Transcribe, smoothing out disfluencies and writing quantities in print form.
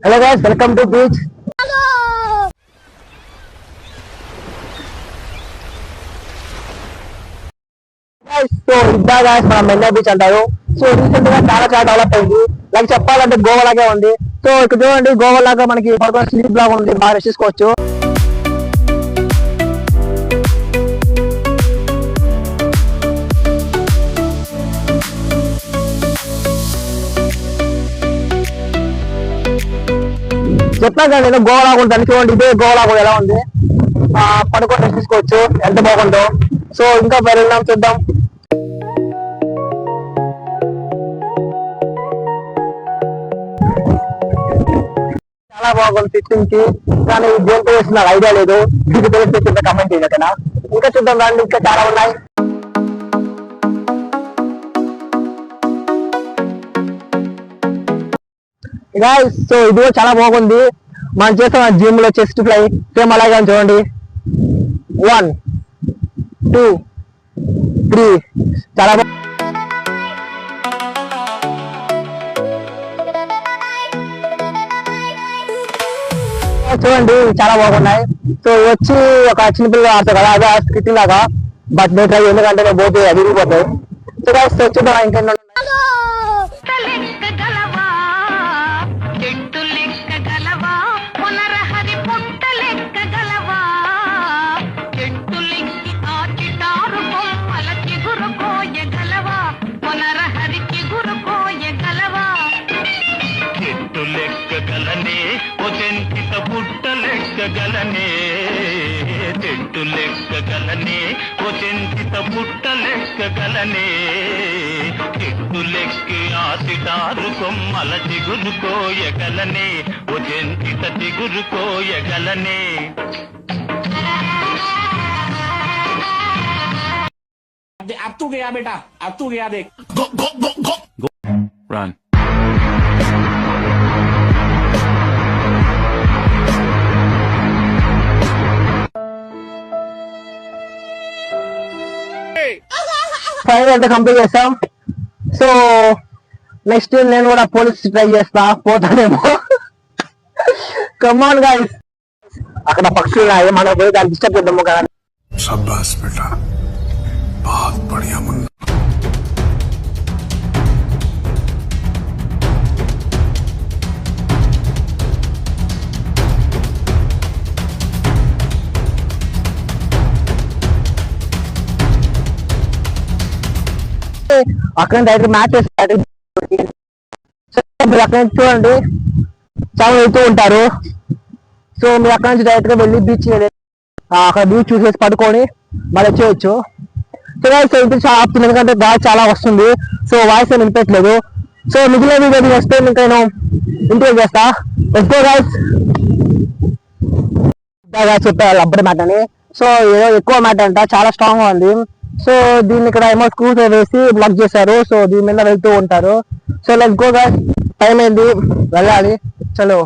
Hello guys, welcome to beach. So ఇద్దా guys, మనం మెన్నా బీచ్ అంటారు. సో రీసెంట్ గా చాలా డెవలప్ అయింది. లైక్ చెప్పాలంటే గోవా లాగే ఉంది. సో ఇక్కడ చూడండి, గోవా లాగా మనకి పడుకున్న స్లీప్ లాగా ఉంది, బాగా రెస్ట్ తీసుకోవచ్చు. చెప్పాను కదా నేను, గోవా లాగా ఉంటుంది. చూడండి, ఇదే గోవా లాగా ఎలా ఉంది, పడుకొని రెస్ట్ తీసుకోవచ్చు, ఎంత బాగుందో. సో ఇంకా వెళ్దాం, చూద్దాం. చాలా బాగుంది ఫిక్సింగ్ కి, కానీ దేంతో వేసిన ఐడియా లేదు. మీకు తెలిస్తే కింద కమెంట్ చేయగలనా. ఇంకా చూద్దాం రండి, ఇంకా చాలా ఉన్నాయి. సో ఇది చాలా బాగుంది. మనం చేస్తాం జిమ్ లో చెస్ట్ ఫ్లై, సేమ్ అలాగే చూడండి. 1 2 3 చాలా చూడండి, చాలా బాగున్నాయి. సో వచ్చి ఒక చిన్నపిల్లలు ఆడతారు కదా, అదే స్కిట్ లాగా. బట్ నేను ట్రై, ఎందుకంటే నేను పోతే అది విరిగిపోతాయి. సో గాయ్స్ చూద్దాం ఇంకెన్నో. గలనే చెట్టు లెక్క గలనే ఓ చెంచిత పుట్ట లెక్క గలనే చెట్టు లెక్కి ఆసిటారు కొమ్మల చిగురు కోయగలనే ఓ చెంచిత చిగురు కోయగలనే. अब तू गया बेटा, अब तू गया देख. Run. ఫైనల్ అయితే కంప్లీట్ చేస్తాం. సో నెక్స్ట్ నేను కూడా పోలీస్ ట్రై చేస్తా, పోతానేమో. కమాన్ గైస్, అక్కడ పక్షులు ఉన్నాయి, మనం పోయి దాన్ని డిస్టర్బ్ చేద్దాము కదా. शाबाश बेटा, बहुत बढ़िया मुन्ना. అక్కడ డైరెక్ట్ మ్యాచ్ మీరు అక్కడ నుంచి చూడండి, చాలా వెళ్తూ ఉంటారు. సో మీరు అక్కడ నుంచి డైరెక్ట్ గా వెళ్ళి బీచ్, అక్కడ బీచ్ చూసేసి పడుకొని మళ్ళీ వచ్చేయచ్చు. సో ఇంటి చాలా ఆపుతుంది, ఎందుకంటే గాలి చాలా వస్తుంది. సో వాయిస్ ఏమి వినిపించలేదు. సో మిగిలిన వీడియో నెక్స్ట్ టైం ఇంకా నేను ఇంటర్వ్యూ చేస్తా. చెప్పారు అబ్బడి మ్యాట్ అని. సో ఏదో ఎక్కువ మ్యాట్ అంట, చాలా స్ట్రాంగ్ గా ఉంది. సో దీన్ని ఇక్కడ ఏమో స్క్రూస్ వేసి బ్లాక్ చేశారు. సో దీని మీద వెళ్తూ ఉంటారు. So let's go guys, time అయింది, వెళ్ళాలి. చలో.